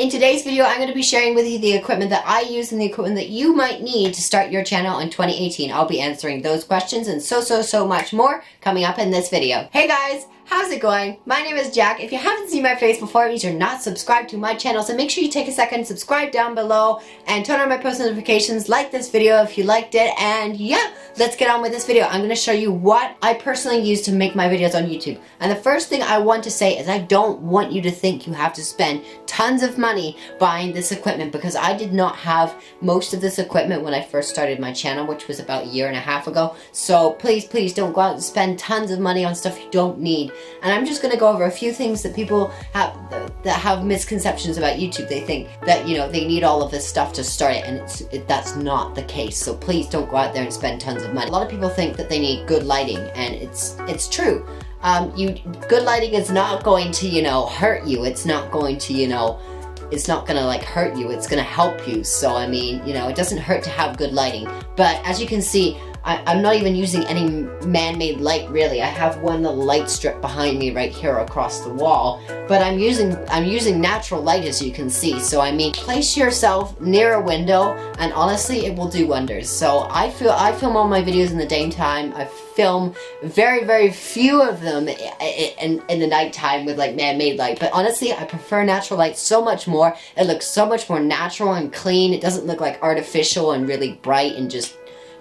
In today's video, I'm going to be sharing with you the equipment that I use and the equipment that you might need to start your channel in 2018. I'll be answering those questions and so much more coming up in this video. Hey guys! How's it going? My name is Jack. If you haven't seen my face before, it means you're not subscribed to my channel, so make sure you take a second, subscribe down below, and turn on my post notifications, like this video if you liked it, and yeah, let's get on with this video. I'm going to show you what I personally use to make my videos on YouTube. And the first thing I want to say is I don't want you to think you have to spend tons of money buying this equipment, because I did not have most of this equipment when I first started my channel, which was about a year and a half ago. So please don't go out and spend tons of money on stuff you don't need. And I'm just going to go over a few things that people have that have misconceptions about YouTube. They think that, you know, they need all of this stuff to start it, and that's not the case. So please don't go out there and spend tons of money. A lot of people think that they need good lighting, and it's true. Good lighting is not going to, you know, hurt you. It's not going to, you know, it's not gonna like hurt you. It's gonna help you. So I mean, you know, it doesn't hurt to have good lighting. But as you can see, I'm not even using any man-made light really. I have one little light strip behind me right here across the wall, but I'm using natural light, as you can see. So I mean, place yourself near a window and honestly it will do wonders. So I film all my videos in the daytime. I film very few of them in the nighttime with like man-made light, but honestly I prefer natural light so much more. It looks so much more natural and clean. It doesn't look like artificial and really bright and just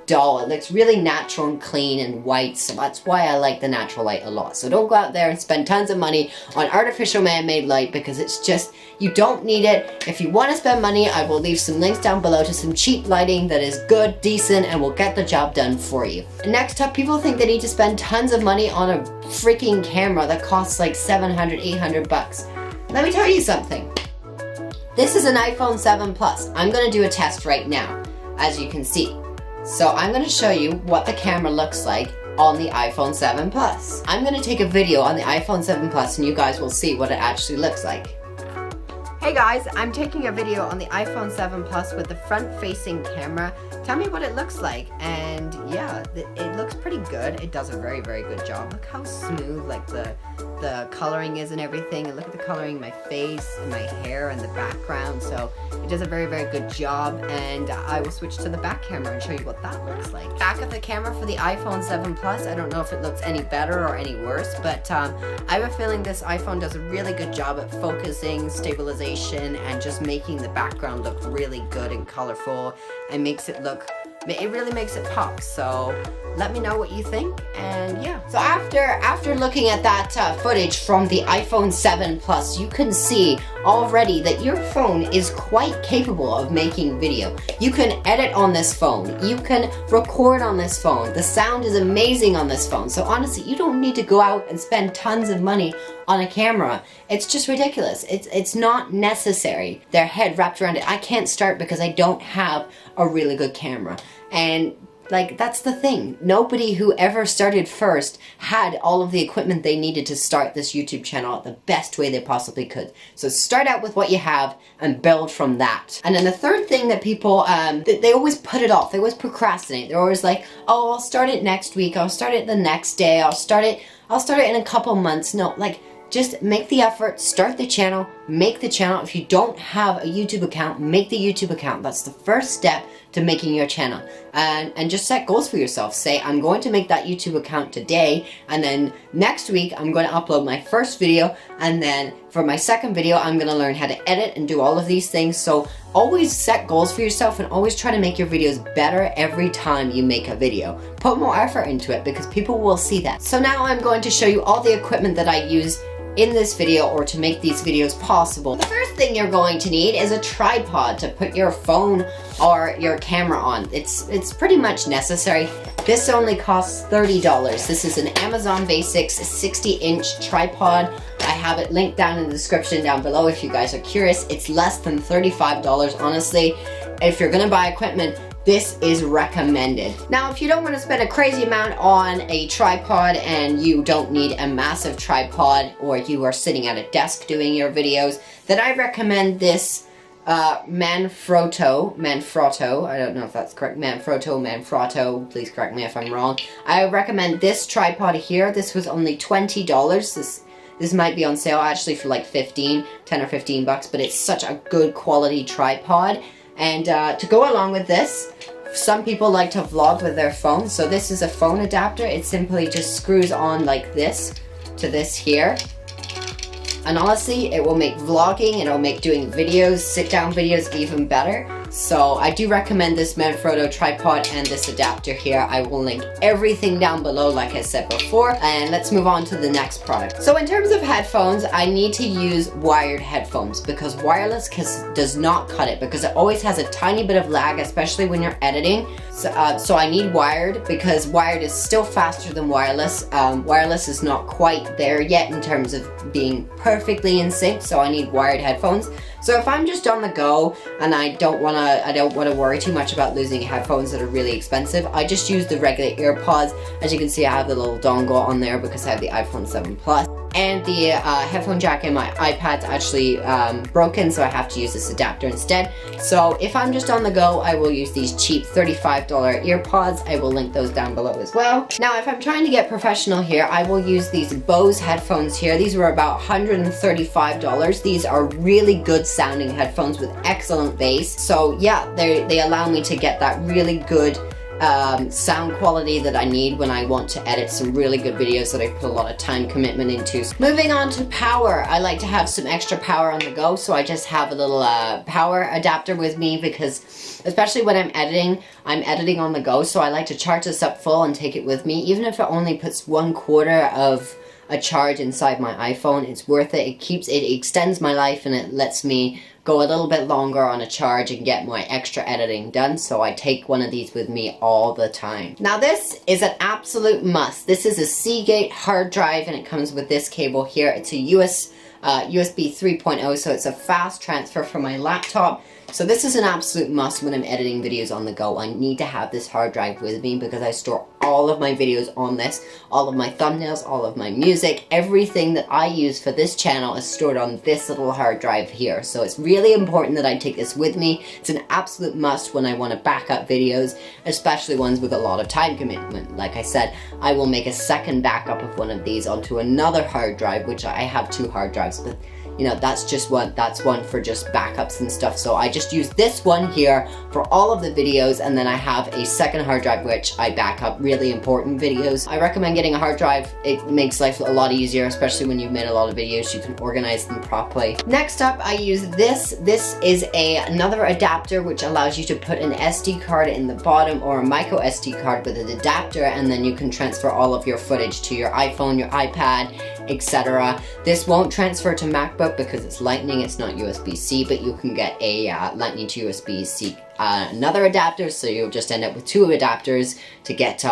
dull. It looks really natural and clean and white, so that's why I like the natural light a lot. So don't go out there and spend tons of money on artificial man-made light, because it's just, you don't need it. If you want to spend money, I will leave some links down below to some cheap lighting that is good, decent, and will get the job done for you. Next up, people think they need to spend tons of money on a freaking camera that costs like 700, 800 bucks. Let me tell you something. This is an iPhone 7 Plus. I'm going to do a test right now, as you can see. So I'm going to show you what the camera looks like on the iPhone 7 Plus. I'm going to take a video on the iPhone 7 Plus and you guys will see what it actually looks like. Hey guys, I'm taking a video on the iPhone 7 Plus with the front-facing camera. Tell me what it looks like. And yeah, it looks pretty good. It does a very good job. Look how smooth like the coloring is and everything. And look at the coloring in my face and my hair and the background. So it does a very good job. And I will switch to the back camera and show you what that looks like. Back of the camera for the iPhone 7 Plus, I don't know if it looks any better or any worse, but I have a feeling this iPhone does a really good job at focusing, stabilization, and just making the background look really good and colorful, and makes it look, it really makes it pop. So let me know what you think, and yeah. So after looking at that footage from the iPhone 7 Plus, you can see already that your phone is quite capable of making video. You can edit on this phone. You can record on this phone. The sound is amazing on this phone. So honestly, you don't need to go out and spend tons of money on a camera. It's just ridiculous. It's not necessary. Their head wrapped around it. I can't start because I don't have a really good camera. And like, that's the thing. Nobody who ever started first had all of the equipment they needed to start this YouTube channel the best way they possibly could. So start out with what you have and build from that. And then the third thing that people, they always put it off. They always procrastinate. They're always like, oh, I'll start it next week. I'll start it the next day. I'll start it in a couple months. No, like, just make the effort, start the channel, make the channel. If you don't have a YouTube account, make the YouTube account. That's the first step to making your channel. And just set goals for yourself. Say, I'm going to make that YouTube account today, and then next week I'm going to upload my first video, and then for my second video I'm going to learn how to edit and do all of these things. So always set goals for yourself and always try to make your videos better every time you make a video. Put more effort into it because people will see that. So now I'm going to show you all the equipment that I use in this video, or to make these videos possible. The first thing you're going to need is a tripod to put your phone or your camera on. It's pretty much necessary. This only costs $30. This is an Amazon Basics 60-inch tripod. I have it linked down in the description down below if you guys are curious. It's less than $35, honestly. If you're gonna buy equipment, this is recommended. Now, if you don't want to spend a crazy amount on a tripod and you don't need a massive tripod, or you are sitting at a desk doing your videos, then I recommend this Manfrotto, I don't know if that's correct, Manfrotto, please correct me if I'm wrong. I recommend this tripod here. This was only $20. This might be on sale actually for like 10 or 15 bucks, but it's such a good quality tripod. And to go along with this, some people like to vlog with their phone, so this is a phone adapter. It simply just screws on like this to this here. And honestly, it will make vlogging, it'll make doing videos, sit-down videos even better. So I do recommend this Manfrotto tripod and this adapter here. I will link everything down below like I said before. And let's move on to the next product. So in terms of headphones, I need to use wired headphones because wireless does not cut it, because it always has a tiny bit of lag, especially when you're editing. So I need wired because wired is still faster than wireless. Wireless is not quite there yet in terms of being perfectly in sync, so I need wired headphones. So if I'm just on the go and I don't want to worry too much about losing headphones that are really expensive, I just use the regular earpods. As you can see, I have the little dongle on there because I have the iPhone 7 Plus. And the headphone jack in my iPad's actually broken, so I have to use this adapter instead. So if I'm just on the go, I will use these cheap $35 earpods. I will link those down below as well. Now, if I'm trying to get professional here, I will use these Bose headphones here. These were about $135. These are really good sounding headphones with excellent bass. So yeah, they allow me to get that really good sound quality that I need when I want to edit some really good videos that I put a lot of time commitment into. Moving on to power, I like to have some extra power on the go, so I just have a little power adapter with me because especially when I'm editing on the go, so I like to charge this up full and take it with me. Even if it only puts 1/4 of a charge inside my iPhone, it's worth it. It extends my life and it lets me go a little bit longer on a charge and get my extra editing done, so I take one of these with me all the time. Now this is an absolute must. This is a Seagate hard drive and it comes with this cable here. It's a USB 3.0, so it's a fast transfer from my laptop. So this is an absolute must when I'm editing videos on the go. I need to have this hard drive with me because I store all of my videos on this, all of my thumbnails, all of my music, everything that I use for this channel is stored on this little hard drive here. So it's really important that I take this with me. It's an absolute must when I want to back up videos, especially ones with a lot of time commitment. Like I said, I will make a second backup of one of these onto another hard drive, which I have 2 hard drives, but you know, that's one for just backups and stuff. So I just use this one here for all of the videos, and then I have a second hard drive which I back up really important videos. I recommend getting a hard drive. It makes life a lot easier, especially when you've made a lot of videos. You can organize them properly. Next up, I use this. This is another adapter which allows you to put an SD card in the bottom or a micro SD card with an adapter, and then you can transfer all of your footage to your iPhone, your iPad, etc. This won't transfer to MacBook because it's Lightning, it's not USB-C, but you can get a Lightning to USB-C another adapter, so you'll just end up with 2 adapters to get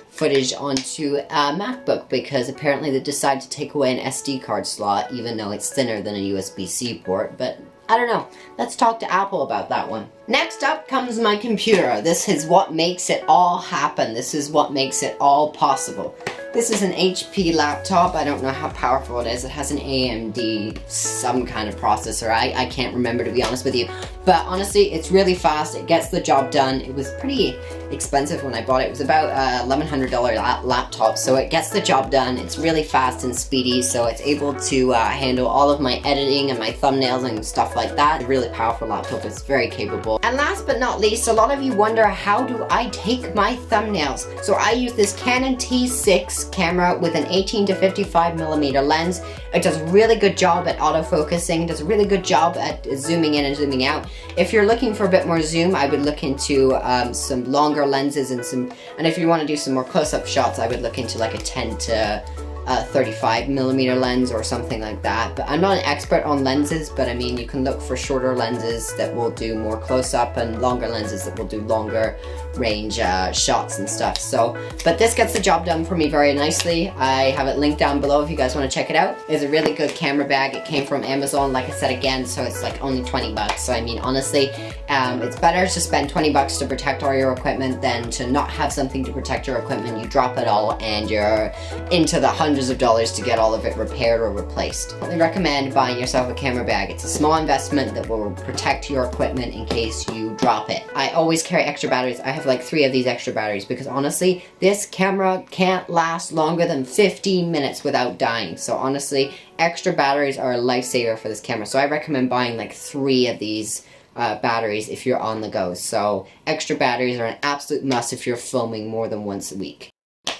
footage onto a MacBook, because apparently they decided to take away an SD card slot even though it's thinner than a USB-C port, but I don't know. Let's talk to Apple about that one. Next up comes my computer. This is what makes it all happen. This is what makes it all possible. This is an HP laptop. I don't know how powerful it is. It has an AMD, some kind of processor. I can't remember, to be honest with you. But honestly, it's really fast. It gets the job done. It was pretty expensive when I bought it. It was about a $1,100 laptop, so it gets the job done. It's really fast and speedy, so it's able to handle all of my editing and my thumbnails and stuff like that. It's a really powerful laptop. It's very capable. And last but not least, a lot of you wonder, how do I take my thumbnails? So I use this Canon T6 camera with an 18 to 55mm lens. It does a really good job at autofocusing, does a really good job at zooming in and zooming out. If you're looking for a bit more zoom, I would look into some longer lenses and if you want to do some more close-up shots, I would look into like a 10 to 35mm lens or something like that. But I'm not an expert on lenses, but I mean, you can look for shorter lenses that will do more close-up and longer lenses that will do longer range shots and stuff. So, but this gets the job done for me very nicely. I have it linked down below if you guys want to check it out. It's a really good camera bag. It came from Amazon, like I said again, so it's like only 20 bucks. So I mean, honestly, it's better to spend 20 bucks to protect all your equipment than to not have something to protect your equipment. You drop it all and you're into the hundreds hundreds of dollars to get all of it repaired or replaced. I recommend buying yourself a camera bag. It's a small investment that will protect your equipment in case you drop it. I always carry extra batteries. I have like 3 of these extra batteries because honestly, this camera can't last longer than 15 minutes without dying. So honestly, extra batteries are a lifesaver for this camera. So I recommend buying like 3 of these batteries if you're on the go. So extra batteries are an absolute must if you're filming more than once a week.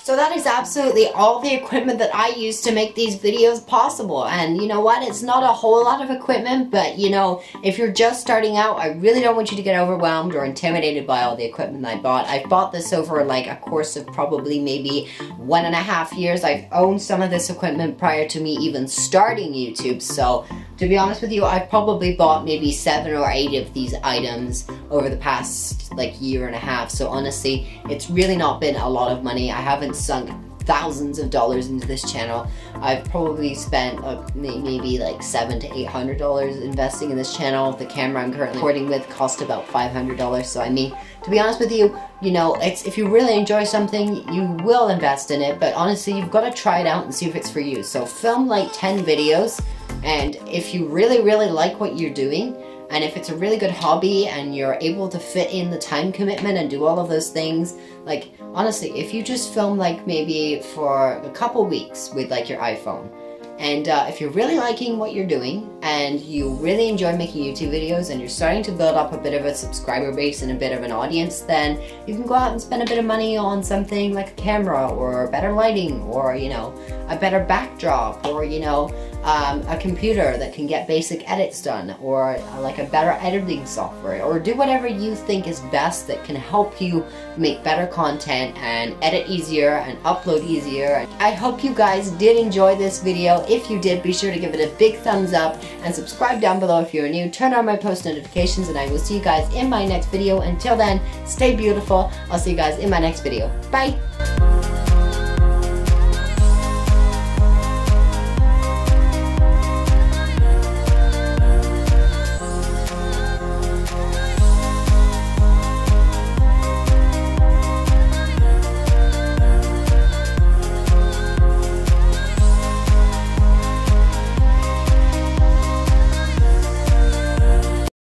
So that is absolutely all the equipment that I use to make these videos possible. And you know what? It's not a whole lot of equipment, but you know, if you're just starting out, I really don't want you to get overwhelmed or intimidated by all the equipment I bought. I've bought this over like a course of probably maybe 1.5 years. I've owned some of this equipment prior to me even starting YouTube. So to be honest with you, I've probably bought maybe 7 or 8 of these items over the past like 1.5 years. So honestly, it's really not been a lot of money. I haven't sunk thousands of dollars into this channel. I've probably spent maybe like $700 to $800 investing in this channel. The camera I'm currently recording with cost about $500. So I mean, to be honest with you, you know, if you really enjoy something, you will invest in it. But honestly, you've got to try it out and see if it's for you. So film like 10 videos. And if you really, really like what you're doing, and if it's a really good hobby and you're able to fit in the time commitment and do all of those things, like honestly, if you just film like maybe for a couple weeks with like your iPhone, and if you're really liking what you're doing and you really enjoy making YouTube videos and you're starting to build up a bit of a subscriber base and a bit of an audience, then you can go out and spend a bit of money on something like a camera or better lighting or, you know, a better backdrop or, you know, a computer that can get basic edits done or like a better editing software, or do whatever you think is best that can help you make better content and edit easier and upload easier. I hope you guys did enjoy this video. If you did, be sure to give it a big thumbs up and subscribe down below if you're new. Turn on my post notifications and I will see you guys in my next video. Until then, stay beautiful. I'll see you guys in my next video. Bye!